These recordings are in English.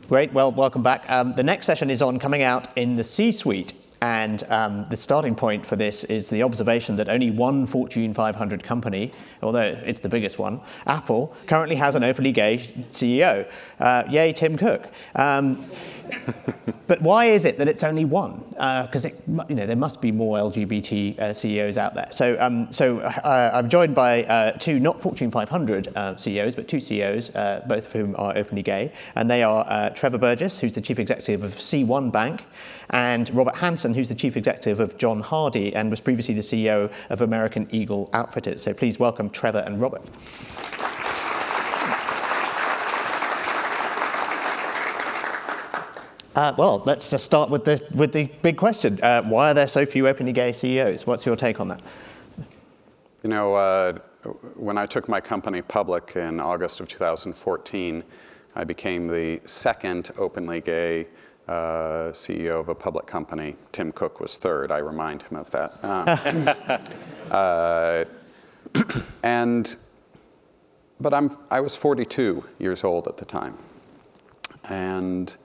Great. Well, welcome back. The next session is on coming out in the C-suite. And the starting point for this is the observation that only one Fortune 500 company, although it's the biggest one, Apple, currently has an openly gay CEO. Yay, Tim Cook. But why is it that it's only one? Because there must be more LGBT CEOs out there. So I'm joined by two not Fortune 500 CEOs, but two CEOs, both of whom are openly gay. And they are Trevor Burgess, who's the chief executive of C1 Bank, and Robert Hanson, who's the chief executive of John Hardy and was previously the CEO of American Eagle Outfitters. So please welcome Trevor and Robert. Well, let's just start with the big question. Why are there so few openly gay CEOs? What's your take on that? When I took my company public in August of 2014, I became the second openly gay CEO of a public company. Tim Cook was third. I remind him of that. But I was 42 years old at the time, and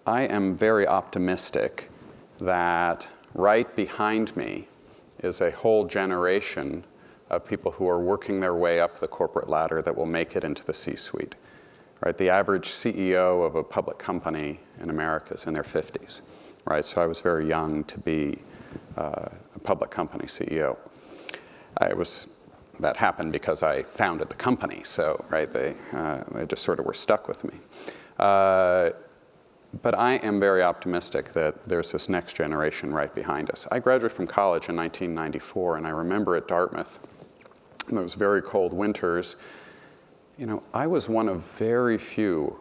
I am very optimistic that right behind me is a whole generation of people who are working their way up the corporate ladder that will make it into the C-suite. Right, the average CEO of a public company in America is in their 50s, right? So I was very young to be a public company CEO. That happened because I founded the company, so right, they just sort of were stuck with me. But I am very optimistic that there's this next generation right behind us. I graduated from college in 1994, and I remember at Dartmouth, in those very cold winters, I was one of very few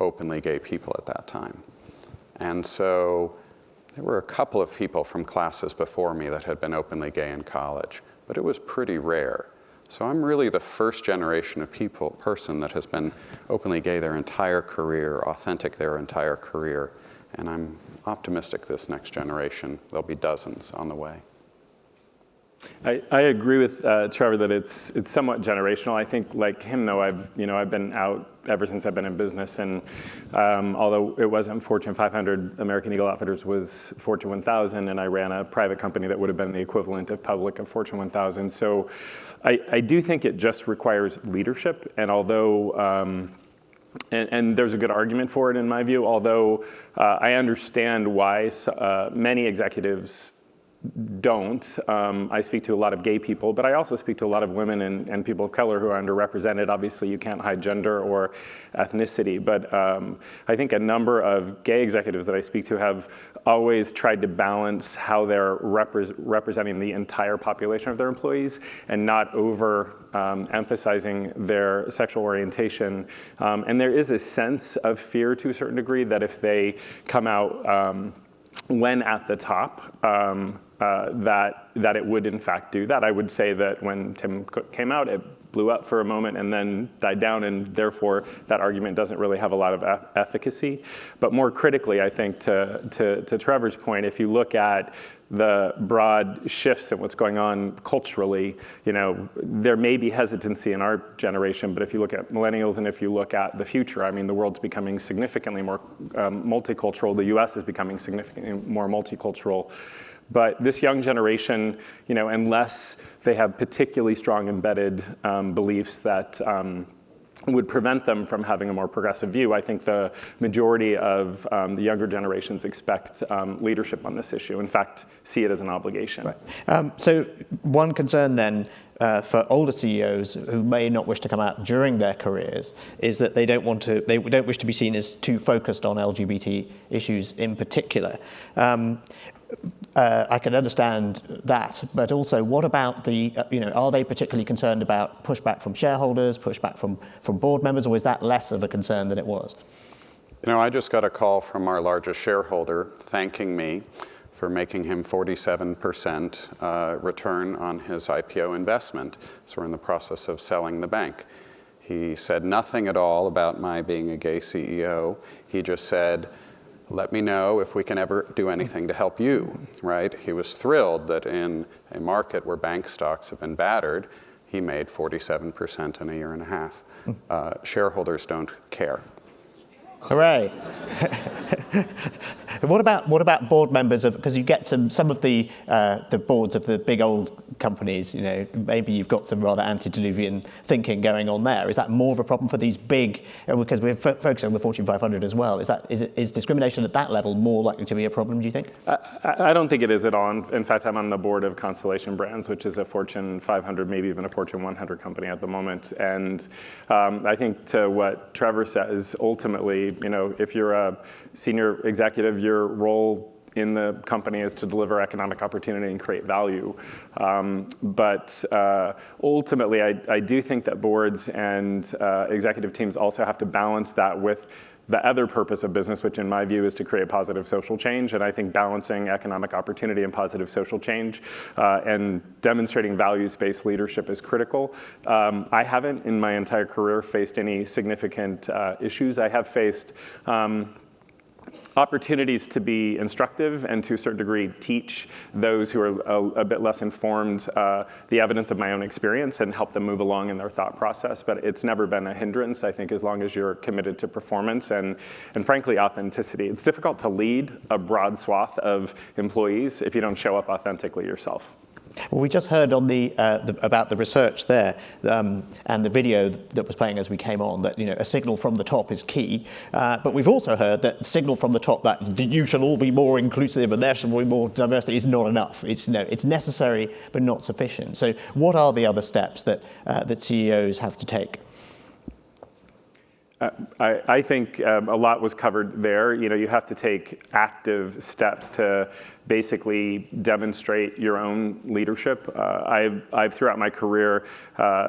openly gay people at that time. And so there were a couple of people from classes before me that had been openly gay in college, but it was pretty rare. So I'm really the first generation of person that has been openly gay their entire career, authentic their entire career. And I'm optimistic this next generation, there'll be dozens on the way. I agree with Trevor that it's somewhat generational. I think, like him, though, I've been out ever since I've been in business, and although it wasn't Fortune 500, American Eagle Outfitters was Fortune 1000, and I ran a private company that would have been the equivalent of public of Fortune 1000. So I do think it just requires leadership, and although and there's a good argument for it in my view, although I understand why many executives don't. I speak to a lot of gay people, but I also speak to a lot of women and people of color who are underrepresented. Obviously, you can't hide gender or ethnicity, but I think a number of gay executives that I speak to have always tried to balance how they're representing the entire population of their employees and not emphasizing their sexual orientation. And there is a sense of fear to a certain degree that if they come out when at the top, that it would in fact do that. I would say that when Tim Cook came out, it blew up for a moment and then died down, and therefore that argument doesn't really have a lot of efficacy. But more critically, I think to Trevor's point, if you look at the broad shifts in what's going on culturally, there may be hesitancy in our generation, but if you look at millennials and if you look at the future, I mean, the world's becoming significantly more multicultural. The US is becoming significantly more multicultural. But this young generation, unless they have particularly strong embedded beliefs that would prevent them from having a more progressive view, I think the majority of the younger generations expect leadership on this issue. In fact, see it as an obligation. Right. So one concern then for older CEOs who may not wish to come out during their careers is that they don't wish to be seen as too focused on LGBT issues in particular. I can understand that, but also what about are they particularly concerned about pushback from shareholders, pushback from board members, or is that less of a concern than it was? I just got a call from our largest shareholder thanking me for making him 47% return on his IPO investment. So we're in the process of selling the bank. He said nothing at all about my being a gay CEO. He just said, let me know if we can ever do anything to help you, right? He was thrilled that in a market where bank stocks have been battered, he made 47% in a year and a half. Shareholders don't care. Hooray. What about board members of, because you get some of the boards of the big old companies, you know, maybe you've got some rather antediluvian thinking going on there. Is that more of a problem for these big, because we're focusing on the Fortune 500 as well, is discrimination at that level more likely to be a problem, do you think? I don't think it is at all. In fact, I'm on the board of Constellation Brands, which is a Fortune 500, maybe even a Fortune 100 company at the moment. And I think to what Trevor says, ultimately, you know, if you're a senior executive, your role in the company is to deliver economic opportunity and create value. But ultimately, I do think that boards and executive teams also have to balance that with the other purpose of business, which in my view is to create positive social change. And I think balancing economic opportunity and positive social change and demonstrating values-based leadership is critical. I haven't in my entire career faced any significant issues. I have faced opportunities to be instructive and to a certain degree teach those who are a bit less informed the evidence of my own experience and help them move along in their thought process. But it's never been a hindrance, I think, as long as you're committed to performance and frankly, authenticity. It's difficult to lead a broad swath of employees if you don't show up authentically yourself. Well, we just heard on about the research there and the video that was playing as we came on that, you know, a signal from the top is key. But we've also heard that signal from the top that you shall all be more inclusive and there shall be more diversity is not enough. It's necessary but not sufficient. So what are the other steps that CEOs have to take? I think a lot was covered there. You know, you have to take active steps to basically demonstrate your own leadership. I've throughout my career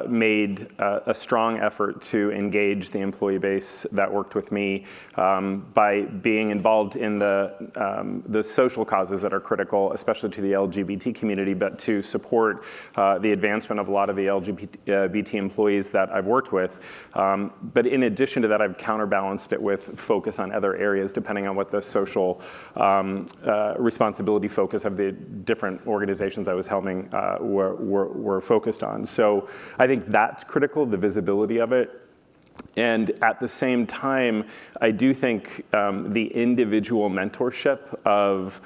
made a strong effort to engage the employee base that worked with me by being involved in the social causes that are critical, especially to the LGBT community, but to support the advancement of a lot of the LGBT employees that I've worked with. But in addition to that, I've counterbalanced it with focus on other areas, depending on what the social responsibility focus of the different organizations I was helming were focused on. So I think that's critical, the visibility of it. And at the same time, I do think the individual mentorship of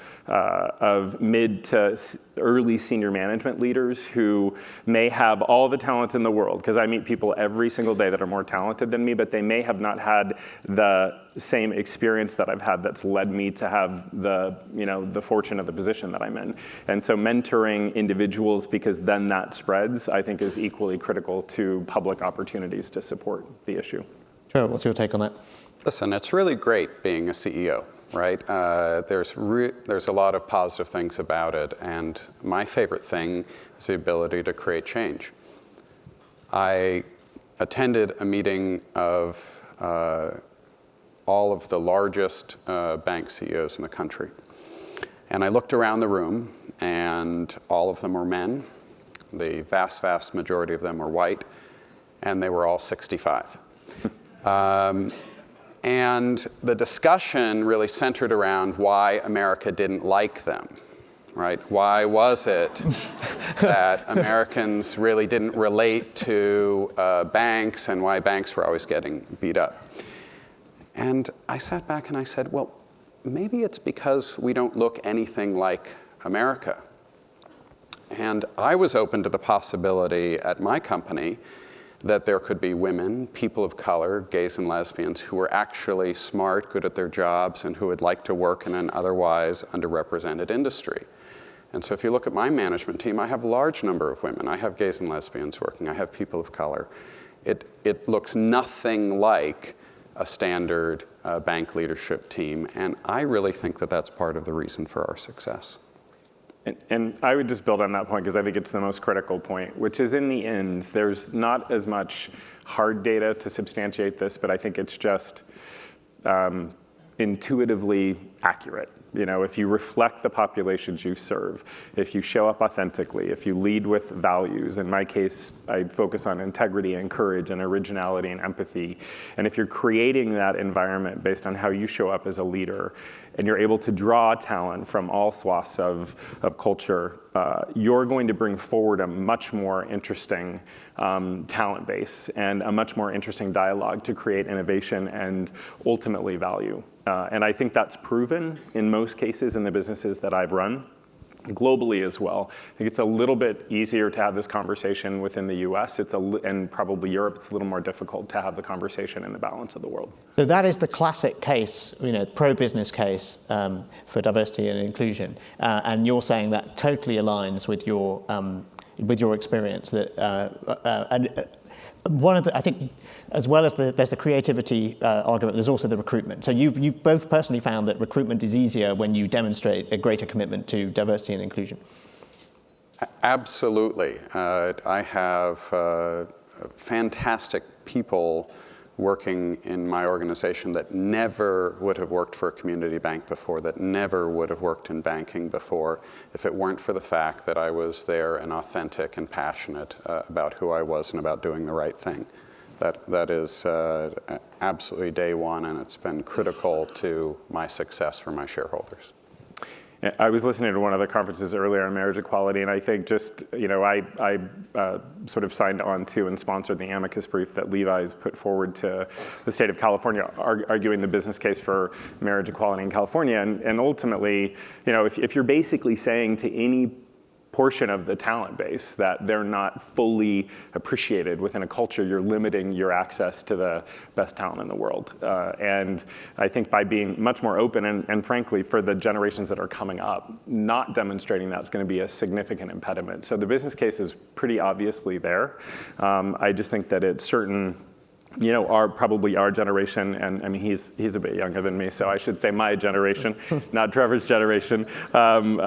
mid to early senior management leaders who may have all the talent in the world, because I meet people every single day that are more talented than me, but they may have not had the same experience that I've had that's led me to have the fortune of the position that I'm in. And so mentoring individuals, because then that spreads, I think is equally critical to public opportunities to support the issue. Trevor, what's your take on that? Listen, it's really great being a CEO, right? There's a lot of positive things about it, and my favorite thing is the ability to create change. I attended a meeting of all of the largest bank CEOs in the country. And I looked around the room, and all of them were men. The vast, vast majority of them were white, and they were all 65. And the discussion really centered around why America didn't like them, right? Why was it that Americans really didn't relate to banks and why banks were always getting beat up? And I sat back and I said, well, maybe it's because we don't look anything like America. And I was open to the possibility at my company that there could be women, people of color, gays and lesbians, who were actually smart, good at their jobs, and who would like to work in an otherwise underrepresented industry. And so if you look at my management team, I have a large number of women. I have gays and lesbians working. I have people of color. It looks nothing like a standard bank leadership team, and I really think that that's part of the reason for our success. And I would just build on that point because I think it's the most critical point, which is in the end, there's not as much hard data to substantiate this, but I think it's just intuitively accurate. You know, if you reflect the populations you serve, if you show up authentically, if you lead with values, in my case, I focus on integrity and courage and originality and empathy. And if you're creating that environment based on how you show up as a leader, and you're able to draw talent from all swaths of culture, you're going to bring forward a much more interesting talent base and a much more interesting dialogue to create innovation and ultimately value. And I think that's proven in most cases in the businesses that I've run. Globally as well. I think it's a little bit easier to have this conversation within the US, and probably Europe, it's a little more difficult to have the conversation in the balance of the world. So that is the classic case, pro-business case for diversity and inclusion. And you're saying that totally aligns with your experience. And one of the, I think, as well as there's the creativity argument, there's also the recruitment. So you've both personally found that recruitment is easier when you demonstrate a greater commitment to diversity and inclusion. Absolutely. I have fantastic people working in my organization that never would have worked for a community bank before, that never would have worked in banking before, if it weren't for the fact that I was there and authentic and passionate about who I was and about doing the right thing. That is absolutely day one, and it's been critical to my success for my shareholders. I was listening to one of the conferences earlier on marriage equality, and I think just, I sort of signed on to and sponsored the amicus brief that Levi's put forward to the state of California, arguing the business case for marriage equality in California. And ultimately, if you're basically saying to any portion of the talent base that they're not fully appreciated within a culture, you're limiting your access to the best talent in the world. And I think by being much more open and frankly, for the generations that are coming up, not demonstrating that's going to be a significant impediment. So the business case is pretty obviously there. I just think that it's certain, probably our generation, and I mean, he's a bit younger than me, so I should say my generation, not Trevor's generation, and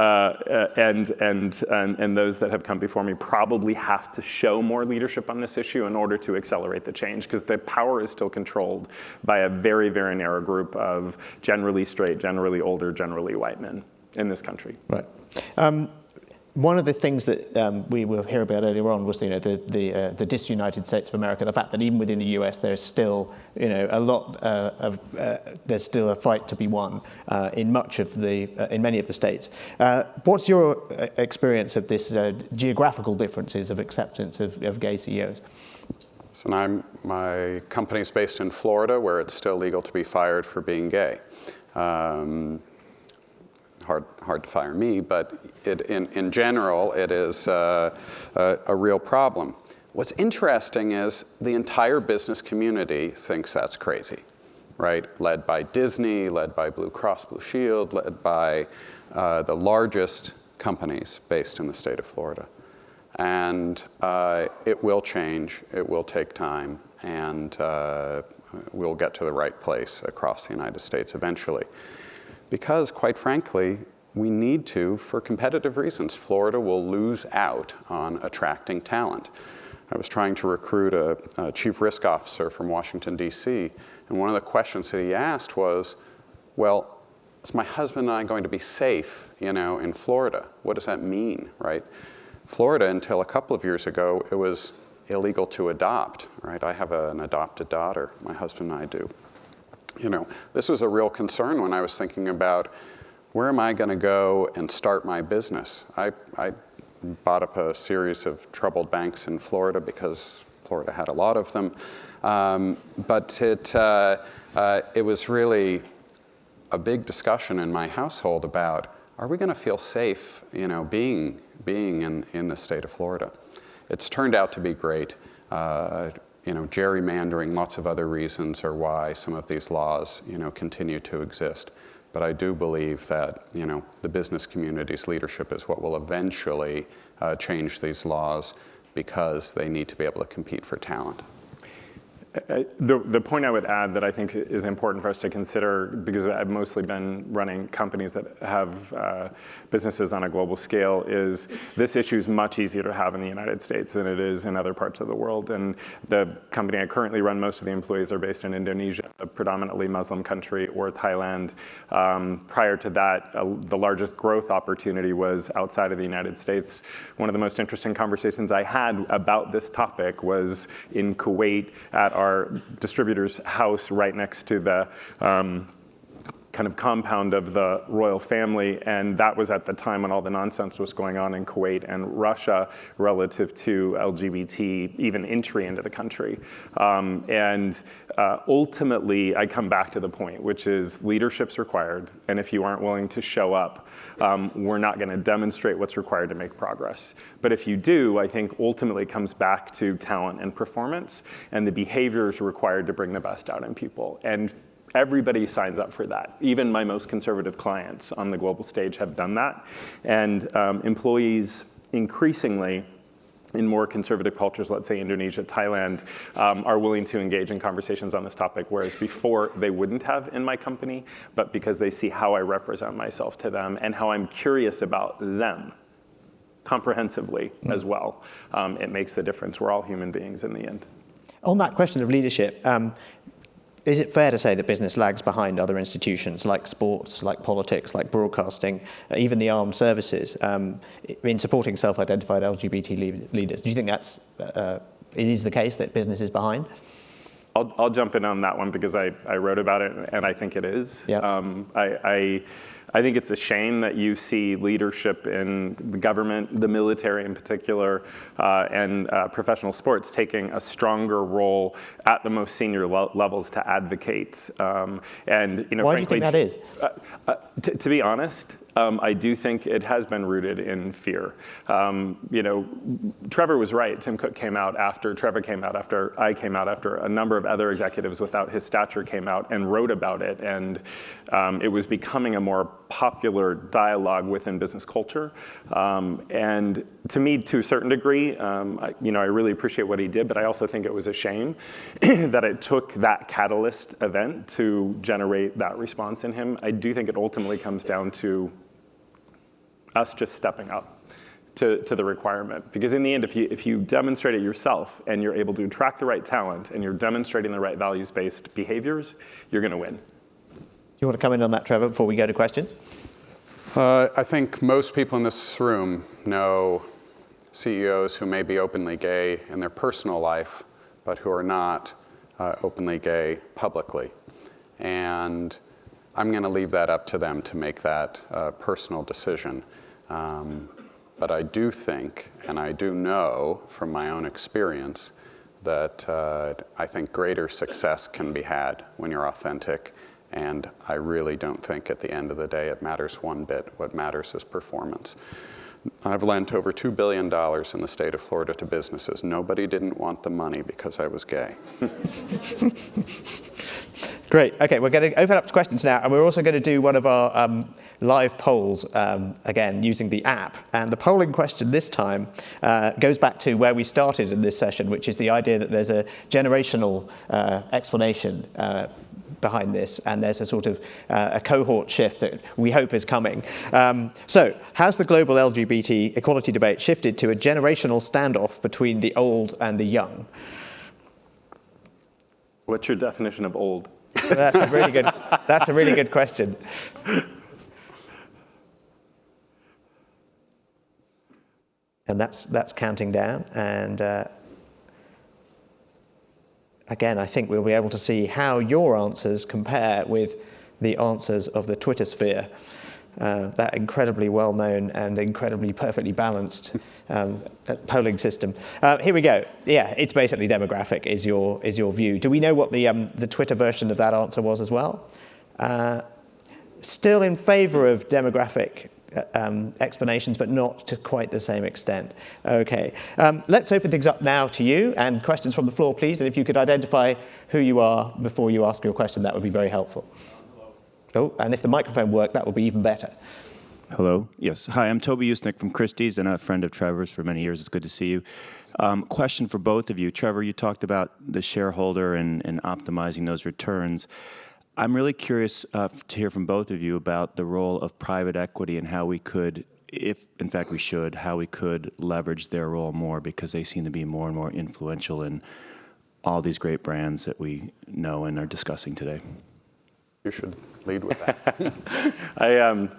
those that have come before me probably have to show more leadership on this issue in order to accelerate the change, because the power is still controlled by a very, very narrow group of generally straight, generally older, generally white men in this country. Right. One of the things that we will hear about earlier on was, the disunited states of America. The fact that even within the US, there's still, a lot there's still a fight to be won in many of the states. What's your experience of this geographical differences of acceptance of gay CEOs? So my company's based in Florida, where it's still legal to be fired for being gay. Hard to fire me, but in general, it is a real problem. What's interesting is the entire business community thinks that's crazy, right? Led by Disney, led by Blue Cross Blue Shield, led by the largest companies based in the state of Florida. And it will change, it will take time, and we'll get to the right place across the United States eventually. Because, quite frankly, we need to, for competitive reasons. Florida will lose out on attracting talent. I was trying to recruit a chief risk officer from Washington, D.C., and one of the questions that he asked was, well, is my husband and I going to be safe, in Florida? What does that mean, right? Florida, until a couple of years ago, it was illegal to adopt, right? I have an adopted daughter, my husband and I do. This was a real concern when I was thinking about where am I going to go and start my business. I bought up a series of troubled banks in Florida because Florida had a lot of them. But it was really a big discussion in my household about, are we going to feel safe, being in the state of Florida? It's turned out to be great. Gerrymandering, lots of other reasons are why some of these laws, continue to exist. But I do believe that, the business community's leadership is what will eventually change these laws, because they need to be able to compete for talent. The point I would add that I think is important for us to consider, because I've mostly been running companies that have businesses on a global scale, is this issue is much easier to have in the United States than it is in other parts of the world. And the company I currently run, most of the employees are based in Indonesia, a predominantly Muslim country, or Thailand. Prior to that, the largest growth opportunity was outside of the United States. One of the most interesting conversations I had about this topic was in Kuwait at our distributor's house right next to the kind of compound of the royal family, and that was at the time when all the nonsense was going on in Kuwait and Russia relative to LGBT, even entry into the country. Ultimately, I come back to the point, which is leadership's required, and if you aren't willing to show up, we're not going to demonstrate what's required to make progress. But if you do, I think ultimately it comes back to talent and performance and the behaviors required to bring the best out in people. And everybody signs up for that. Even my most conservative clients on the global stage have done that. And employees increasingly in more conservative cultures, let's say Indonesia, Thailand, are willing to engage in conversations on this topic, whereas before they wouldn't have in my company, but because they see how I represent myself to them and how I'm curious about them comprehensively as well. It makes the difference. We're all human beings in the end. On that question of leadership, is it fair to say that business lags behind other institutions like sports, like politics, like broadcasting, even the armed services, in supporting self-identified LGBT leaders? Do you think that's it is the case that business is behind? I'll jump in on that one because I wrote about it and I think it is. Yep. I think it's a shame that you see leadership in the government, the military in particular, and professional sports taking a stronger role at the most senior levels to advocate. Why do you think that is? To be honest, I do think it has been rooted in fear. Trevor was right. Tim Cook came out after, Trevor came out after, I came out after, a number of other executives without his stature came out and wrote about it. And it was becoming a more popular dialogue within business culture. And to me, to a certain degree, I really appreciate what he did, but I also think it was a shame that it took that catalyst event to generate that response in him. I do think it ultimately comes down to us just stepping up to the requirement. Because in the end, if you demonstrate it yourself and you're able to attract the right talent and you're demonstrating the right values-based behaviors, you're going to win. Do you want to comment on that, Trevor, before we go to questions? I think most people in this room know CEOs who may be openly gay in their personal life, but who are not openly gay publicly. And I'm going to leave that up to them to make that personal decision. But I do think, and I do know from my own experience, that I think greater success can be had when you're authentic. And I really don't think at the end of the day it matters one bit. What matters is performance. I've lent over $2 billion in the state of Florida to businesses. Nobody didn't want the money because I was gay. Great. Okay, we're going to open up to questions now, and we're also going to do one of our live polls, again, using the app. And the polling question this time goes back to where we started in this session, which is the idea that there's a generational explanation behind this, and there's a sort of a cohort shift that we hope is coming. So, has the global LGBT equality debate shifted to a generational standoff between the old and the young? What's your definition of old? That's a really good question. And that's counting down, and again, I think we'll be able to see how your answers compare with the answers of the Twitter sphere, that incredibly well-known and incredibly perfectly balanced polling system. Here we go. Yeah, it's basically demographic is your view. Do we know what the Twitter version of that answer was as well? Still in favour of demographic explanations, but not to quite the same extent. Okay, let's open things up now to you, and questions from the floor, please. And if you could identify who you are before you ask your question, that would be very helpful. Oh, and if the microphone worked, that would be even better. Hello. Yes. Hi, I'm Toby Usnick from Christie's and a friend of Trevor's for many years. It's good to see you. Question for both of you. Trevor, you talked about the shareholder and optimizing those returns. I'm really curious to hear from both of you about the role of private equity and how we could, if in fact we should, how we could leverage their role more, because they seem to be more and more influential in all these great brands that we know and are discussing today. you should lead with that.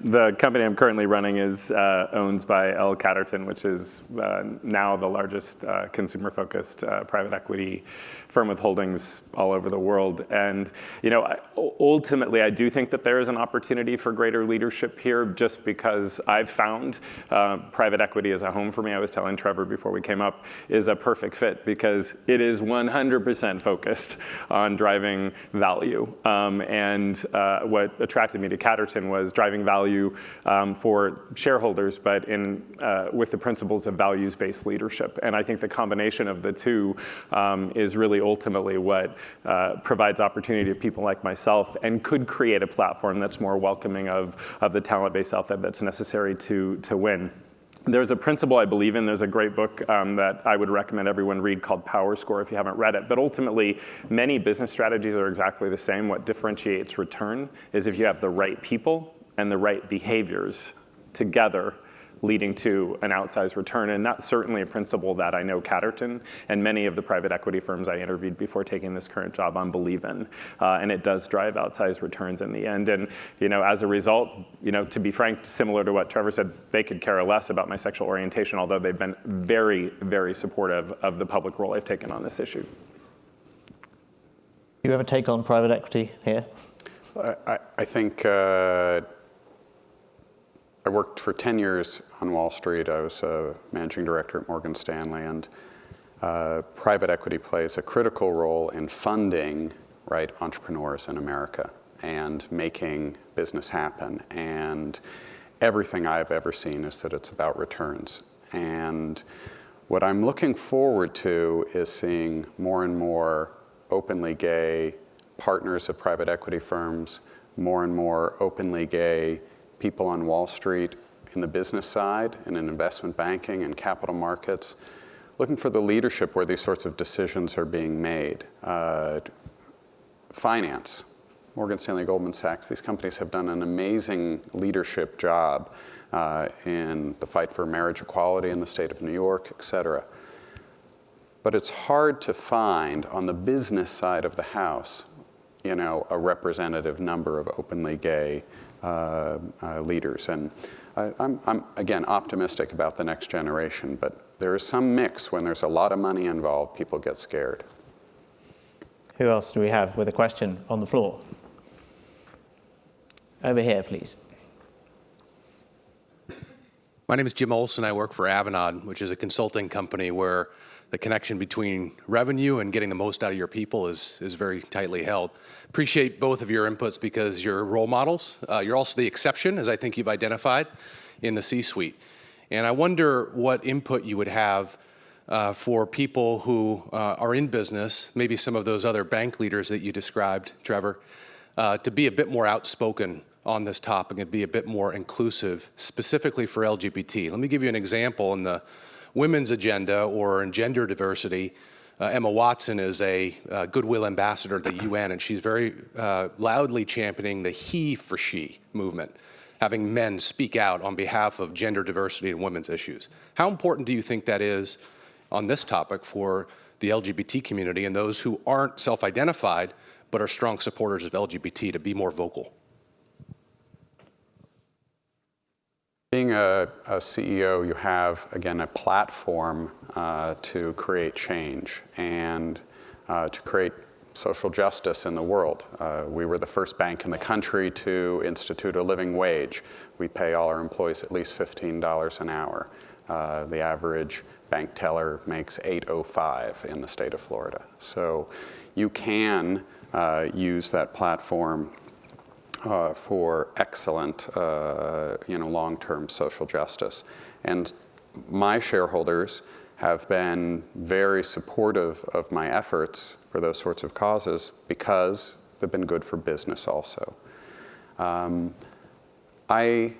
The company I'm currently running is owned by L. Catterton, which is now the largest consumer-focused private equity firm with holdings all over the world. And ultimately, I do think that there is an opportunity for greater leadership here, just because I've found private equity as a home for me. I was telling Trevor before we came up, is a perfect fit because it is 100% focused on driving value. And what attracted me to Catterton was driving value for shareholders, but with the principles of values-based leadership. And I think the combination of the two is really ultimately what provides opportunity to people like myself and could create a platform that's more welcoming of the talent base out there that's necessary to win. There's a principle I believe in. There's a great book that I would recommend everyone read called Power Score if you haven't read it. But ultimately, many business strategies are exactly the same. What differentiates return is if you have the right people and the right behaviors together leading to an outsized return. And that's certainly a principle that I know Catterton and many of the private equity firms I interviewed before taking this current job on believe in. And it does drive outsized returns in the end. And as a result, to be frank, similar to what Trevor said, they could care less about my sexual orientation, although they've been very, very supportive of the public role I've taken on this issue. Do you have a take on private equity here? I think I worked for 10 years on Wall Street. I was a managing director at Morgan Stanley, and private equity plays a critical role in funding entrepreneurs in America and making business happen. And everything I've ever seen is that it's about returns. And what I'm looking forward to is seeing more and more openly gay partners of private equity firms, more and more openly gay people on Wall Street in the business side and in investment banking and capital markets, looking for the leadership where these sorts of decisions are being made. Finance, Morgan Stanley, Goldman Sachs, these companies have done an amazing leadership job in the fight for marriage equality in the state of New York, et cetera. But it's hard to find on the business side of the house, a representative number of openly gay leaders. And I'm, again, optimistic about the next generation, but there is some mix. When there's a lot of money involved, people get scared. Who else do we have with a question on the floor? Over here, please. My name is Jim Olson. I work for Avanade, which is a consulting company where the connection between revenue and getting the most out of your people is very tightly held. Appreciate both of your inputs because you're role models. You're also the exception, as I think you've identified, in the C-suite. And I wonder what input you would have for people who are in business, maybe some of those other bank leaders that you described, Trevor, to be a bit more outspoken on this topic and be a bit more inclusive, specifically for LGBT. Let me give you an example. In the women's agenda or in gender diversity, Emma Watson is a goodwill ambassador at the UN, and she's very loudly championing the he for she movement, having men speak out on behalf of gender diversity and women's issues. How important do you think that is on this topic for the LGBT community and those who aren't self-identified but are strong supporters of LGBT to be more vocal? Being a CEO, you have, again, a platform to create change and to create social justice in the world. We were the first bank in the country to institute a living wage. We pay all our employees at least $15 an hour. The average bank teller makes $8.05 in the state of Florida. So you can use that platform for excellent, long-term social justice. And my shareholders have been very supportive of my efforts for those sorts of causes because they've been good for business also. I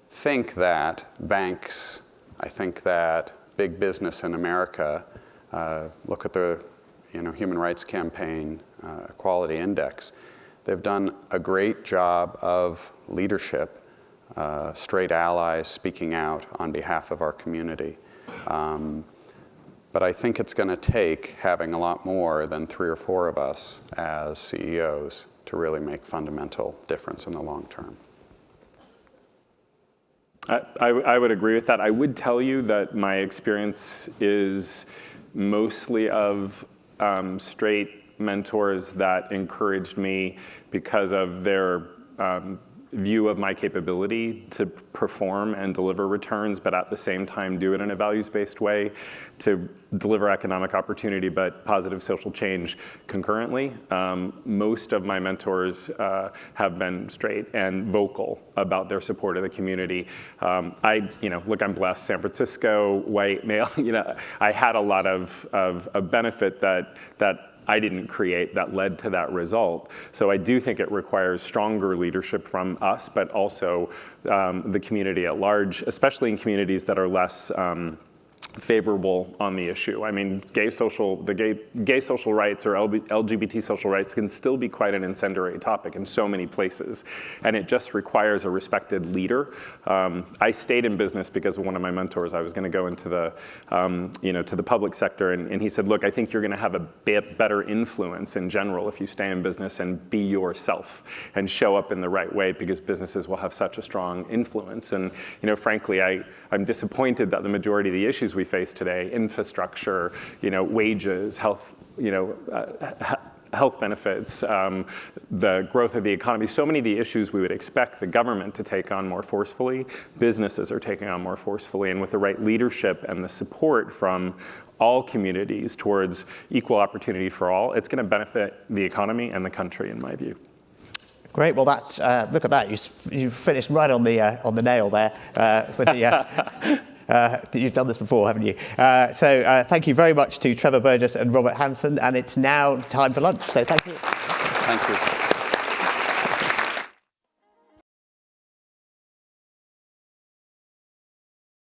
think that banks, I think that big business in America, look at the Human Rights Campaign Equality Index. They've done a great job of leadership, straight allies speaking out on behalf of our community. But I think it's going to take having a lot more than 3 or 4 of us as CEOs to really make fundamental difference in the long term. I would agree with that. I would tell you that my experience is mostly of straight mentors that encouraged me because of their view of my capability to perform and deliver returns, but at the same time do it in a values-based way to deliver economic opportunity but positive social change concurrently. Most of my mentors have been straight and vocal about their support of the community. Look, I'm blessed, San Francisco, white, male, I had a lot of benefit that I didn't create that led to that result. So I do think it requires stronger leadership from us, but also the community at large, especially in communities that are less favorable on the issue. I mean, gay social rights or LGBT social rights can still be quite an incendiary topic in so many places, and it just requires a respected leader. I stayed in business because of one of my mentors. I was going to go into the, to the public sector, and he said, "Look, I think you're going to have a better influence in general if you stay in business and be yourself and show up in the right way, because businesses will have such a strong influence." And frankly, I'm disappointed that the majority of the issues we face today, infrastructure, wages, health, health benefits, the growth of the economy, so many of the issues we would expect the government to take on more forcefully, businesses are taking on more forcefully, and with the right leadership and the support from all communities towards equal opportunity for all, it's going to benefit the economy and the country, in my view. Great. Well, that's look at that. You finished right on the nail there with the. You've done this before, haven't you? So thank you very much to Trevor Burgess and Robert Hanson, and it's now time for lunch. So thank you. Thank you.